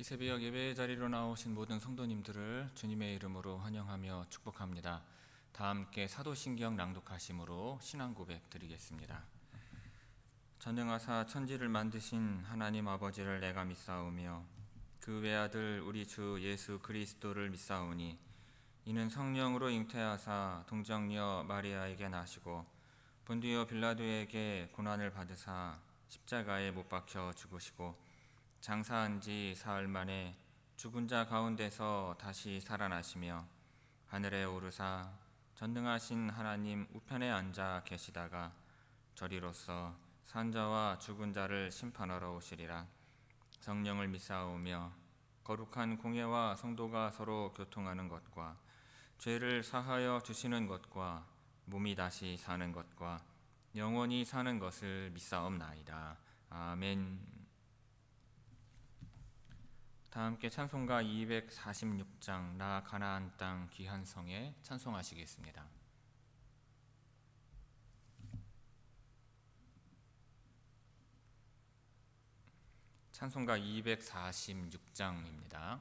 이 새벽 예배의 자리로 나오신 모든 성도님들을 주님의 이름으로 환영하며 축복합니다. 다 함께 사도신경 낭독하심으로 신앙 고백 드리겠습니다. 전능하사 천지를 만드신 하나님 아버지를 내가 믿사오며 그 외아들 우리 주 예수 그리스도를 믿사오니 이는 성령으로 잉태하사 동정녀 마리아에게 나시고 본디오 빌라도에게 고난을 받으사 십자가에 못 박혀 죽으시고 장사한 지 사흘 만에 죽은 자 가운데서 다시 살아나시며 하늘에 오르사 전능하신 하나님 우편에 앉아 계시다가 저리로서 산자와 죽은 자를 심판하러 오시리라. 성령을 믿사오며 거룩한 공예와 성도가 서로 교통하는 것과 죄를 사하여 주시는 것과 몸이 다시 사는 것과 영원히 사는 것을 믿사옵나이다. 아멘. 다 함께 찬송가 246장 나 가나안 땅 귀한 성에 찬송하시겠습니다. 찬송가 246장입니다.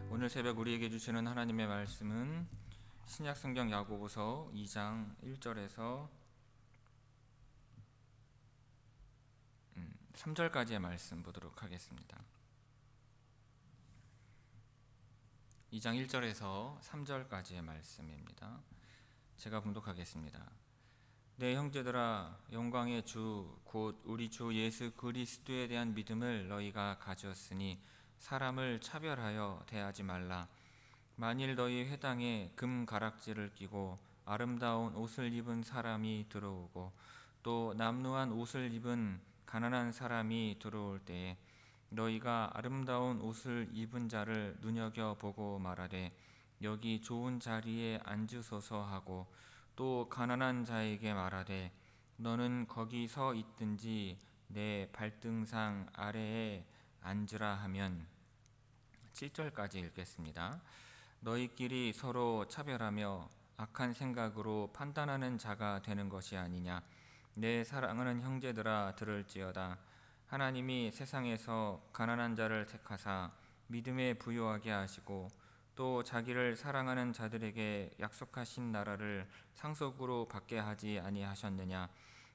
오늘 새벽 우리에게 주시는 하나님의 말씀은 신약성경 야고보서 2장 1절에서 3절까지의 말씀 보도록 하겠습니다. 2장 1절에서 3절까지의 말씀입니다. 제가 봉독하겠습니다. 내 형제들아, 영광의 주 곧 우리 주 예수 그리스도에 대한 믿음을 너희가 가졌으니 사람을 차별하여 대하지 말라. 만일 너희 회당에 금 가락지를 끼고 아름다운 옷을 입은 사람이 들어오고 또 남루한 옷을 입은 가난한 사람이 들어올 때에 너희가 아름다운 옷을 입은 자를 눈여겨보고 말하되 여기 좋은 자리에 앉으소서 하고 또 가난한 자에게 말하되 너는 거기 서 있든지 내 발등상 아래에 앉으라 하면 7절까지 읽겠습니다. 너희끼리 서로 차별하며 악한 생각으로 판단하는 자가 되는 것이 아니냐. 내 사랑하는 형제들아 들을지어다. 하나님이 세상에서 가난한 자를 택하사 믿음에 부요하게 하시고 또 자기를 사랑하는 자들에게 약속하신 나라를 상속으로 받게 하지 아니하셨느냐.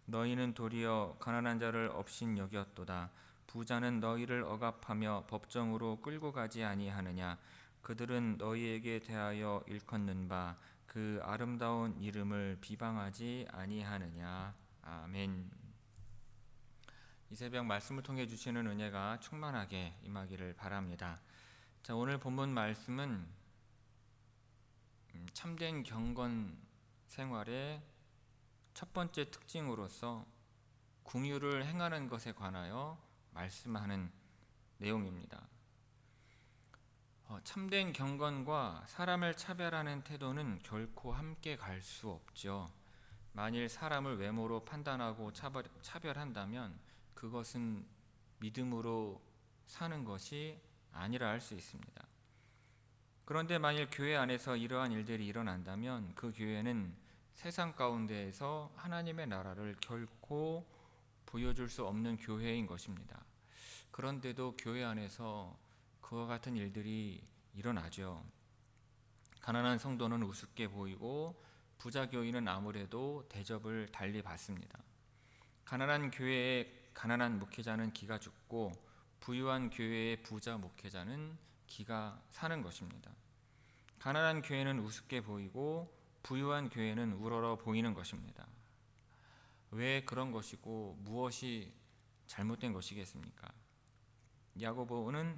너희는 도리어 가난한 자를 업신 여겼도다. 부자는 너희를 억압하며 법정으로 끌고 가지 아니하느냐. 그들은 너희에게 대하여 일컫는 바 그 아름다운 이름을 비방하지 아니하느냐. 아멘. 이 새벽 말씀을 통해 주시는 은혜가 충만하게 임하기를 바랍니다. 자, 오늘 본문 말씀은 참된 경건 생활의 첫 번째 특징으로서 궁유를 행하는 것에 관하여 말씀하는 내용입니다. 참된 경건과 사람을 차별하는 태도는 결코 함께 갈 수 없죠. 만일 사람을 외모로 판단하고 차별한다면 그것은 믿음으로 사는 것이 아니라 할 수 있습니다. 그런데 만일 교회 안에서 이러한 일들이 일어난다면 그 교회는 세상 가운데에서 하나님의 나라를 결코 보여줄 수 없는 교회인 것입니다. 그런데도 교회 안에서 그와 같은 일들이 일어나죠. 가난한 성도는 우습게 보이고 부자 교인은 아무래도 대접을 달리 받습니다. 가난한 교회의 가난한 목회자는 기가 죽고 부유한 교회의 부자 목회자는 기가 사는 것입니다. 가난한 교회는 우습게 보이고 부유한 교회는 우러러 보이는 것입니다. 왜 그런 것이고 무엇이 잘못된 것이겠습니까? 야고보는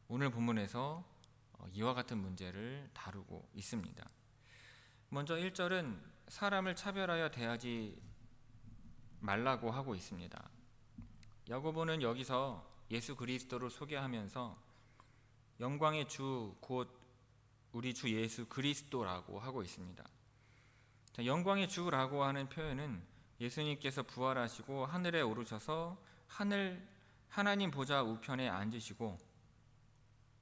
오늘 본문에서 이와 같은 문제를 다루고 있습니다. 먼저 1절은 사람을 차별하여 대하지 말라고 하고 있습니다. 야고보는 여기서 예수 그리스도를 소개하면서 영광의 주 곧 우리 주 예수 그리스도라고 하고 있습니다. 자, 영광의 주라고 하는 표현은 예수님께서 부활하시고 하늘에 오르셔서 하나님 보좌 우편에 앉으시고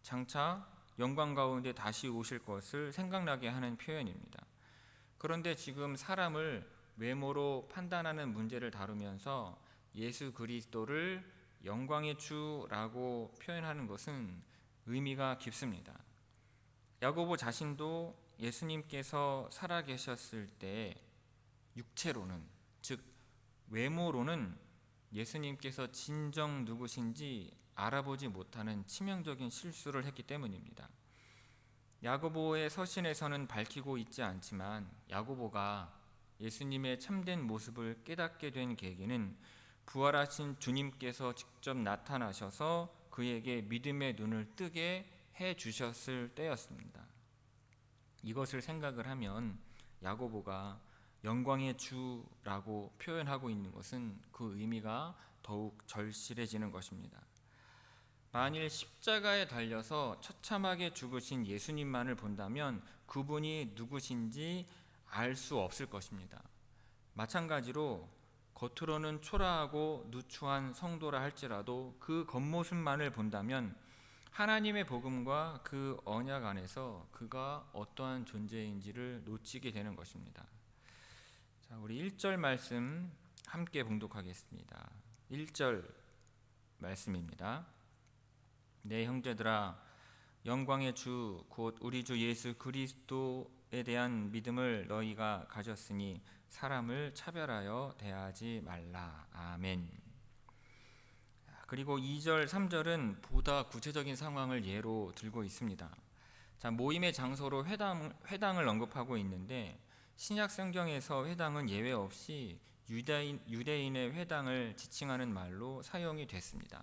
장차 영광 가운데 다시 오실 것을 생각나게 하는 표현입니다. 그런데 지금 사람을 외모로 판단하는 문제를 다루면서 예수 그리스도를 영광의 주라고 표현하는 것은 의미가 깊습니다. 야고보 자신도 예수님께서 살아계셨을 때 육체로는, 즉 외모로는 예수님께서 진정 누구신지 알아보지 못하는 치명적인 실수를 했기 때문입니다. 야고보의 서신에서는 밝히고 있지 않지만 야고보가 예수님의 참된 모습을 깨닫게 된 계기는 부활하신 주님께서 직접 나타나셔서 그에게 믿음의 눈을 뜨게 해 주셨을 때였습니다. 이것을 생각을 하면 야고보가 영광의 주라고 표현하고 있는 것은 그 의미가 더욱 절실해지는 것입니다. 만일 십자가에 달려서 처참하게 죽으신 예수님만을 본다면 그분이 누구신지 알 수 없을 것입니다. 마찬가지로 겉으로는 초라하고 누추한 성도라 할지라도 그 겉모습만을 본다면 하나님의 복음과 그 언약 안에서 그가 어떠한 존재인지를 놓치게 되는 것입니다. 자, 우리 1절 말씀 함께 봉독하겠습니다. 1절 말씀입니다. 내 형제들아, 영광의 주 곧 우리 주 예수 그리스도에 대한 믿음을 너희가 가졌으니 사람을 차별하여 대하지 말라. 아멘. 그리고 2절, 3절은 보다 구체적인 상황을 예로 들고 있습니다. 자, 모임의 장소로 회당을 언급하고 있는데 신약 성경에서 회당은 예외 없이 유대인의 회당을 지칭하는 말로 사용이 됐습니다.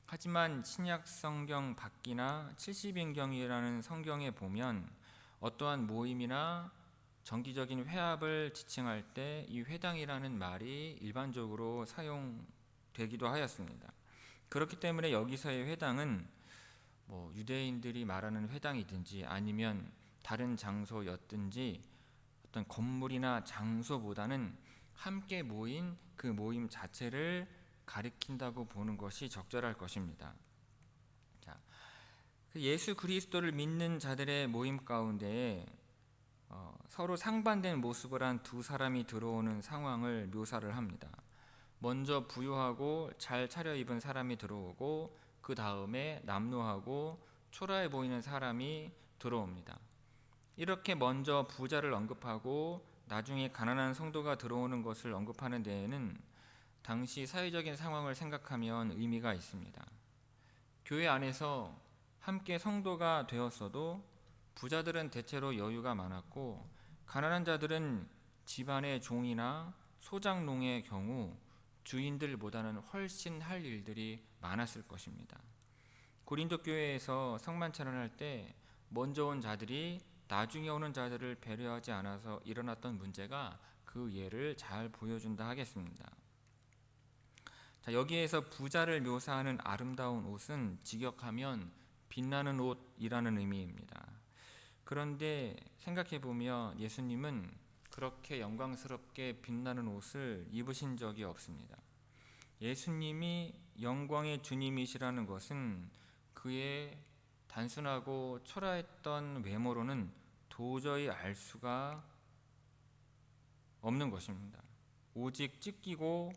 하지만 신약 성경 밖이나 70인경이라는 성경에 보면 어떠한 모임이나 정기적인 회합을 지칭할 때 이 회당이라는 말이 일반적으로 사용되기도 하였습니다. 그렇기 때문에 여기서의 회당은 유대인들이 말하는 회당이든지 아니면 다른 장소였든지 어떤 건물이나 장소보다는 함께 모인 그 모임 자체를 가리킨다고 보는 것이 적절할 것입니다. 예수 그리스도를 믿는 자들의 모임 가운데 서로 상반된 모습을 한 두 사람이 들어오는 상황을 묘사를 합니다. 먼저 부유하고 잘 차려입은 사람이 들어오고 그 다음에 남루하고 초라해 보이는 사람이 들어옵니다. 이렇게 먼저 부자를 언급하고 나중에 가난한 성도가 들어오는 것을 언급하는 데에는 당시 사회적인 상황을 생각하면 의미가 있습니다. 교회 안에서 함께 성도가 되었어도 부자들은 대체로 여유가 많았고 가난한 자들은 집안의 종이나 소장농의 경우 주인들보다는 훨씬 할 일들이 많았을 것입니다. 고린도 교회에서 성만찬을 할 때 먼저 온 자들이 나중에 오는 자들을 배려하지 않아서 일어났던 문제가 그 예를 잘 보여준다 하겠습니다. 자, 여기에서 부자를 묘사하는 아름다운 옷은 직역하면 빛나는 옷이라는 의미입니다. 그런데 생각해보면 예수님은 그렇게 영광스럽게 빛나는 옷을 입으신 적이 없습니다. 예수님이 영광의 주님이시라는 것은 그의 단순하고 초라했던 외모로는 도저히 알 수가 없는 것입니다. 오직 찢기고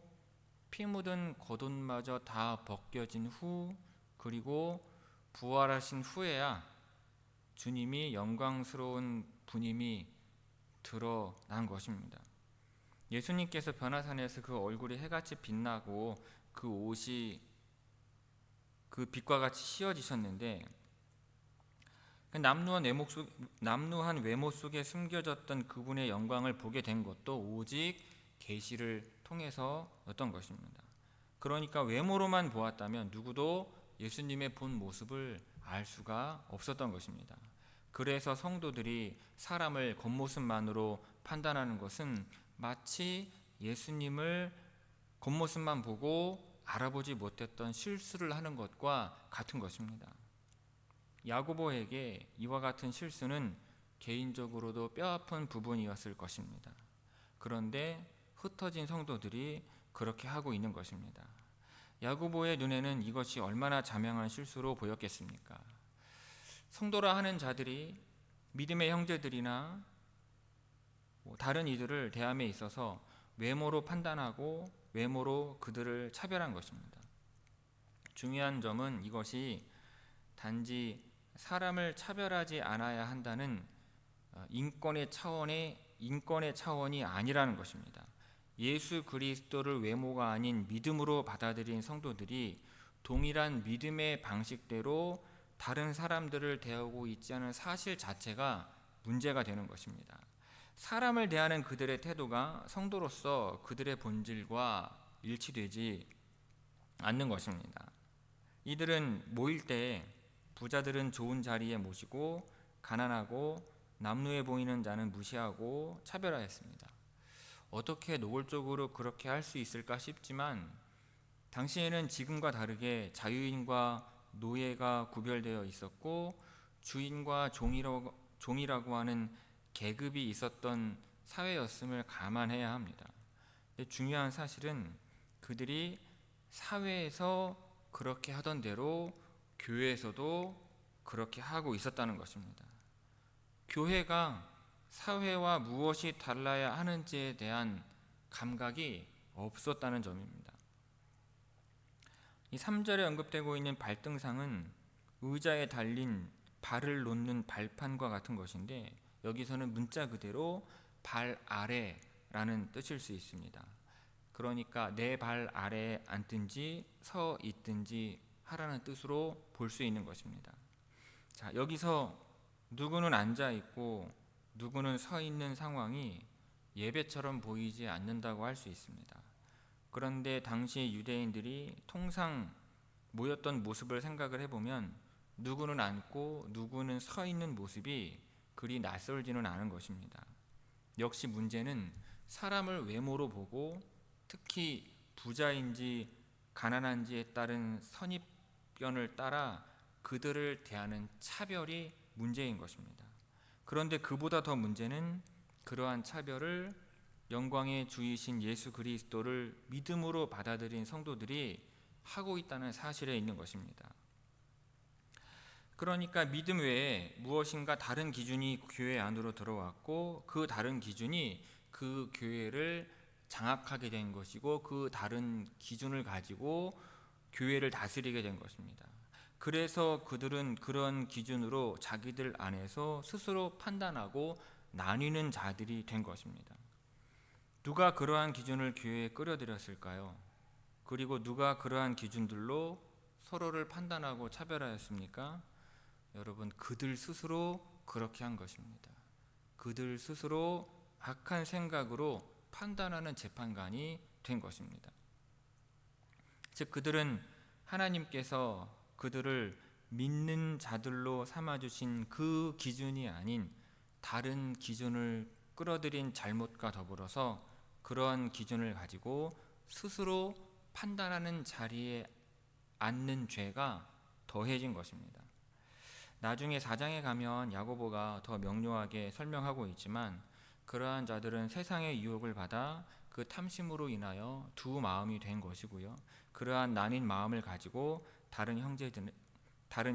피 묻은 겉옷마저 다 벗겨진 후, 그리고 부활하신 후에야 주님이 영광스러운 분임이 드러난 것입니다. 예수님께서 변화산에서 그 얼굴이 해같이 빛나고 그 옷이 그 빛과 같이 씌어지셨는데 남루한 외모 속에 숨겨졌던 그분의 영광을 보게 된 것도 오직 계시를 통해서였던 것입니다. 그러니까 외모로만 보았다면 누구도 예수님의 본 모습을 알 수가 없었던 것입니다. 그래서 성도들이 사람을 겉모습만으로 판단하는 것은 마치 예수님을 겉모습만 보고 알아보지 못했던 실수를 하는 것과 같은 것입니다. 야고보에게 이와 같은 실수는 개인적으로도 뼈아픈 부분이었을 것입니다. 그런데 흩어진 성도들이 그렇게 하고 있는 것입니다. 야고보의 눈에는 이것이 얼마나 자명한 실수로 보였겠습니까? 성도라 하는 자들이 믿음의 형제들이나 다른 이들을 대함에 있어서 외모로 판단하고 외모로 그들을 차별한 것입니다. 중요한 점은 이것이 단지 사람을 차별하지 않아야 한다는 인권의 차원이 아니라는 것입니다. 예수 그리스도를 외모가 아닌 믿음으로 받아들인 성도들이 동일한 믿음의 방식대로 다른 사람들을 대하고 있지 않은 사실 자체가 문제가 되는 것입니다. 사람을 대하는 그들의 태도가 성도로서 그들의 본질과 일치되지 않는 것입니다. 이들은 모일 때 부자들은 좋은 자리에 모시고 가난하고 남루해 보이는 자는 무시하고 차별하였습니다. 어떻게 노골적으로 그렇게 할 수 있을까 싶지만 당시에는 지금과 다르게 자유인과 노예가 구별되어 있었고 주인과 종이라고 하는 계급이 있었던 사회였음을 감안해야 합니다. 중요한 사실은 그들이 사회에서 그렇게 하던 대로 교회에서도 그렇게 하고 있었다는 것입니다. 교회가 사회와 무엇이 달라야 하는지에 대한 감각이 없었다는 점입니다. 이 3절에 언급되고 있는 발등상은 의자에 달린 발을 놓는 발판과 같은 것인데 여기서는 문자 그대로 발 아래라는 뜻일 수 있습니다. 그러니까 내 발 아래에 앉든지 서 있든지 하라는 뜻으로 볼 수 있는 것입니다. 자, 여기서 누구는 앉아 있고 누구는 서 있는 상황이 예배처럼 보이지 않는다고 할 수 있습니다. 그런데 당시 유대인들이 통상 모였던 모습을 생각을 해보면 누구는 앉고 누구는 서 있는 모습이 그리 낯설지는 않은 것입니다. 역시 문제는 사람을 외모로 보고 특히 부자인지 가난한지에 따른 선입견을 따라 그들을 대하는 차별이 문제인 것입니다. 그런데 그보다 더 문제는 그러한 차별을 영광의 주이신 예수 그리스도를 믿음으로 받아들인 성도들이 하고 있다는 사실에 있는 것입니다. 그러니까 믿음 외에 무엇인가 다른 기준이 교회 안으로 들어왔고, 그 다른 기준이 그 교회를 장악하게 된 것이고, 그 다른 기준을 가지고 교회를 다스리게 된 것입니다. 그래서 그들은 그런 기준으로 자기들 안에서 스스로 판단하고 나뉘는 자들이 된 것입니다. 누가 그러한 기준을 교회에 끌어들였을까요? 그리고 누가 그러한 기준들로 서로를 판단하고 차별하였습니까? 여러분, 그들 스스로 그렇게 한 것입니다. 그들 스스로 악한 생각으로 판단하는 재판관이 된 것입니다. 즉, 그들은 하나님께서 그들을 믿는 자들로 삼아주신 그 기준이 아닌 다른 기준을 끌어들인 잘못과 더불어서 그러한 기준을 가지고 스스로 판단하는 자리에 앉는 죄가 더해진 것입니다. 나중에 4장에 가면 야고보가 더 명료하게 설명하고 있지만, 그러한 자들은 세상의 유혹을 받아 그 탐심으로 인하여 두 마음이 된 것이고요. 그러한 나뉜 마음을 가지고 다른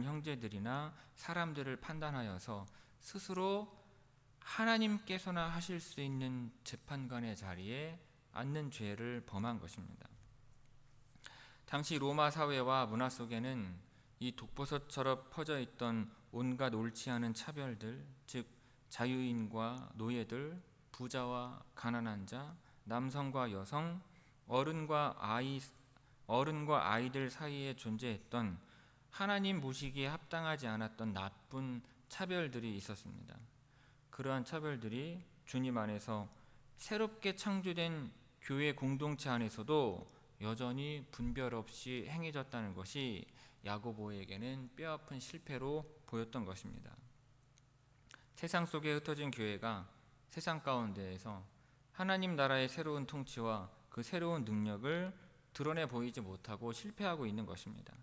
형제들이나 사람들을 판단하여서 스스로 하나님께서나 하실 수 있는 재판관의 자리에 앉는 죄를 범한 것입니다. 당시 로마 사회와 문화 속에는 이 독버섯처럼 퍼져 있던 온갖 옳지 않은 차별들, 즉 자유인과 노예들, 부자와 가난한 자, 남성과 여성, 어른과 아이들 사이에 존재했던 하나님 보시기에 합당하지 않았던 나쁜 차별들이 있었습니다. 그러한 차별들이 주님 안에서 새롭게 창조된 교회 공동체 안에서도 여전히 분별 없이 행해졌다는 것이 야고보에게는 뼈아픈 실패로 보였던 것입니다. 세상 속에 흩어진 교회가 세상 가운데에서 하나님 나라의 새로운 통치와 그 새로운 능력을 드러내 보이지 못하고 실패하고 있는 것입니다.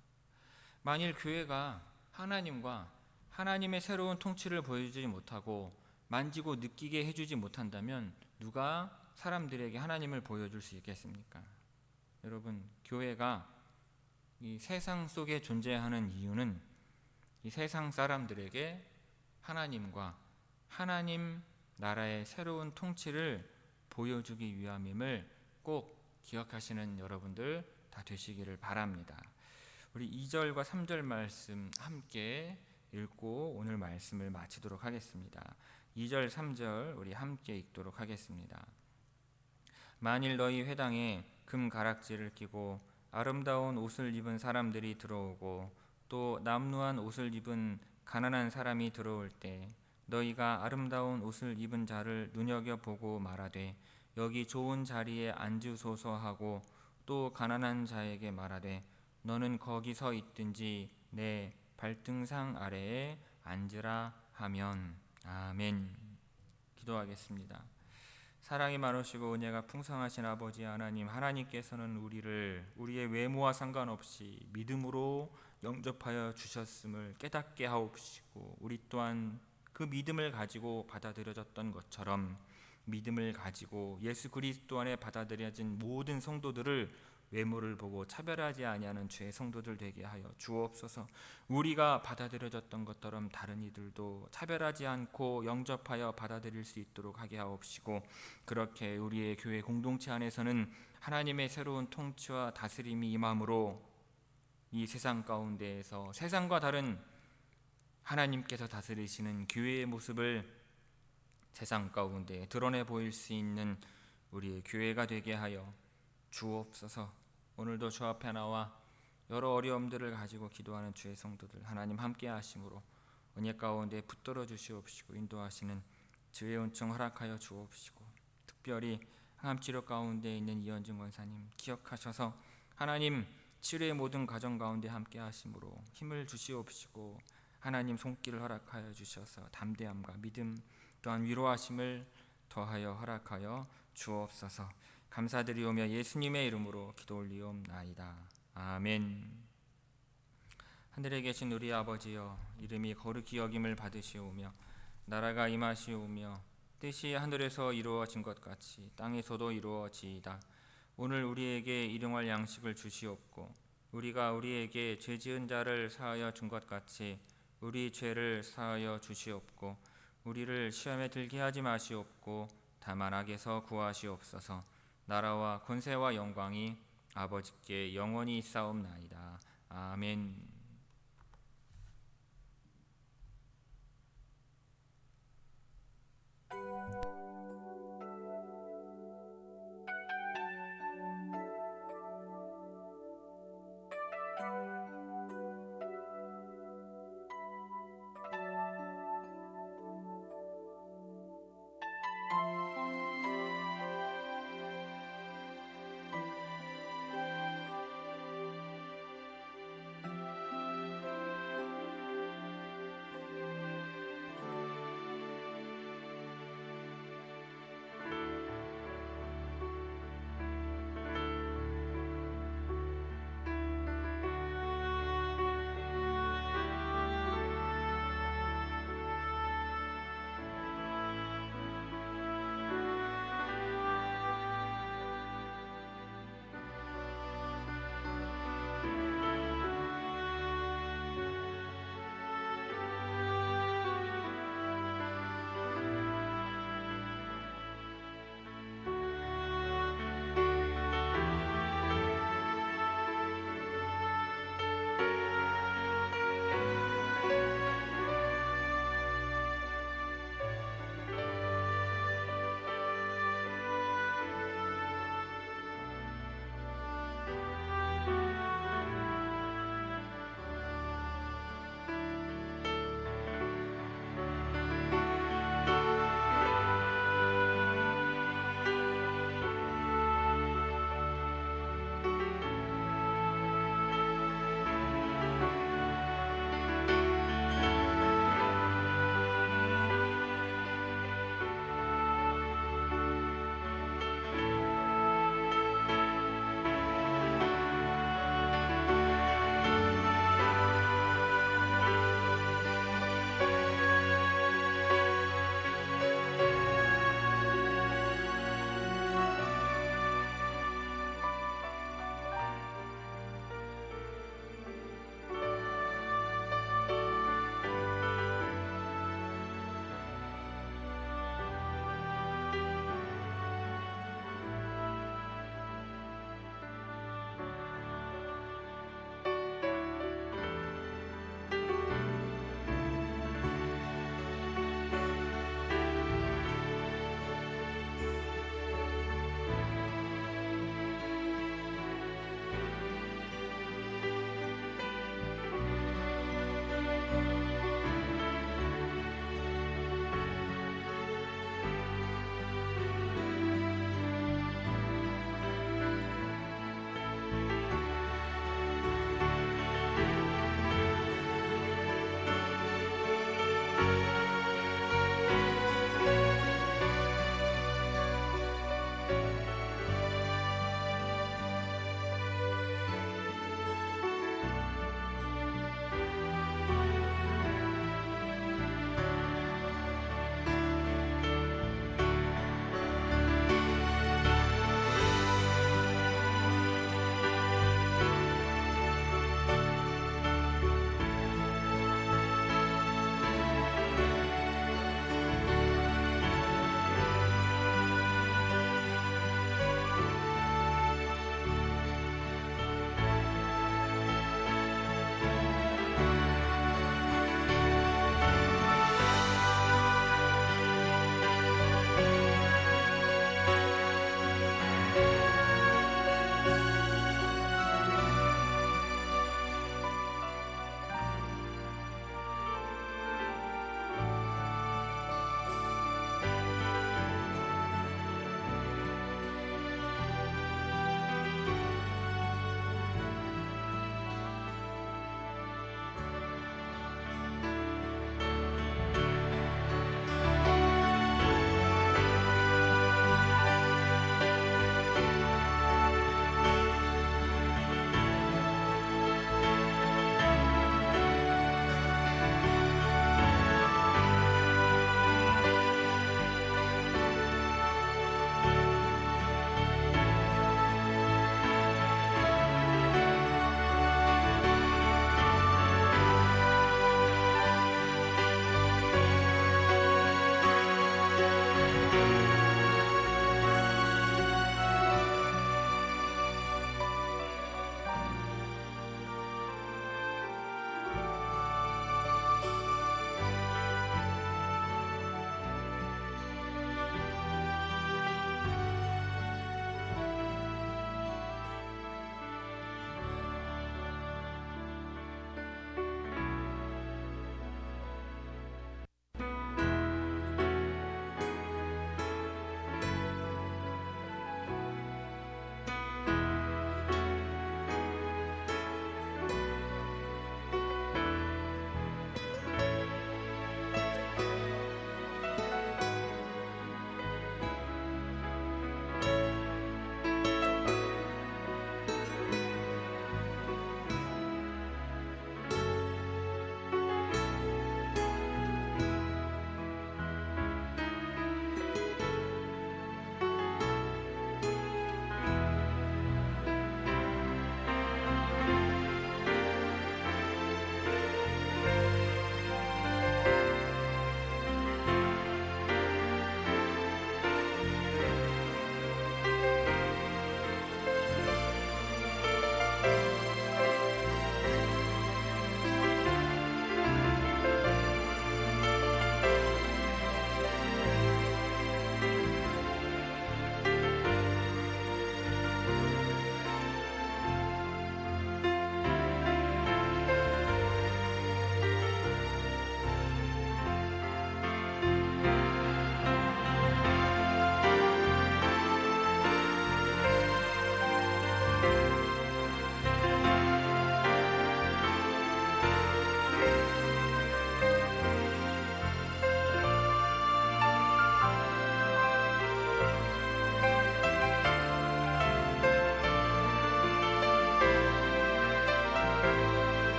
만일 교회가 하나님과 하나님의 새로운 통치를 보여주지 못하고 만지고 느끼게 해주지 못한다면 누가 사람들에게 하나님을 보여줄 수 있겠습니까? 여러분, 교회가 이 세상 속에 존재하는 이유는 이 세상 사람들에게 하나님과 하나님 나라의 새로운 통치를 보여주기 위함임을 꼭 기억하시는 여러분들 다 되시기를 바랍니다. 우리 2절과 3절 말씀 함께 읽고 오늘 말씀을 마치도록 하겠습니다. 2절 3절 우리 함께 읽도록 하겠습니다. 만일 너희 회당에 금 가락지를 끼고 아름다운 옷을 입은 사람들이 들어오고 또 남루한 옷을 입은 가난한 사람이 들어올 때 너희가 아름다운 옷을 입은 자를 눈여겨보고 말하되 여기 좋은 자리에 앉으소서 하고 또 가난한 자에게 말하되 너는 거기 서 있든지 내 발등상 아래에 앉으라 하면. 아멘. 기도하겠습니다. 사랑이 많으시고 은혜가 풍성하신 아버지 하나님께서는 우리의 외모와 상관없이 믿음으로 영접하여 주셨음을 깨닫게 하옵시고, 우리 또한 그 믿음을 가지고 받아들여졌던 것처럼 믿음을 가지고 예수 그리스도 안에 받아들여진 모든 성도들을 외모를 보고 차별하지 아니하는 주의 성도들 되게 하여 주옵소서. 우리가 받아들여졌던 것처럼 다른 이들도 차별하지 않고 영접하여 받아들일 수 있도록 하게 하옵시고, 그렇게 우리의 교회 공동체 안에서는 하나님의 새로운 통치와 다스림이 임함으로 이 세상 가운데에서 세상과 다른 하나님께서 다스리시는 교회의 모습을 세상 가운데 드러내 보일 수 있는 우리의 교회가 되게 하여 주옵소서. 오늘도 주 앞에 나와 여러 어려움들을 가지고 기도하는 주의 성도들 하나님 함께 하심으로 은혜 가운데 붙들어 주시옵시고 인도하시는 주의 은총 허락하여 주옵시고, 특별히 항암치료 가운데 있는 이현중 권사님 기억하셔서 하나님 치료의 모든 과정 가운데 함께 하심으로 힘을 주시옵시고 하나님 손길을 허락하여 주셔서 담대함과 믿음 또한 위로하심을 더하여 허락하여 주옵소서. 감사드리오며 예수님의 이름으로 기도 올리옵나이다. 아멘. 하늘에 계신 우리 아버지여, 이름이 거룩히 여김을 받으시오며 나라가 임하시오며 뜻이 하늘에서 이루어진 것 같이 땅에서도 이루어지이다. 오늘 우리에게 일용할 양식을 주시옵고 우리가 우리에게 죄 지은 자를 사하여 준 것 같이 우리 죄를 사하여 주시옵고 우리를 시험에 들게 하지 마시옵고 다만 악에서 구하시옵소서. 나라와 권세와 영광이 아버지께 영원히 있사옵나이다. 아멘.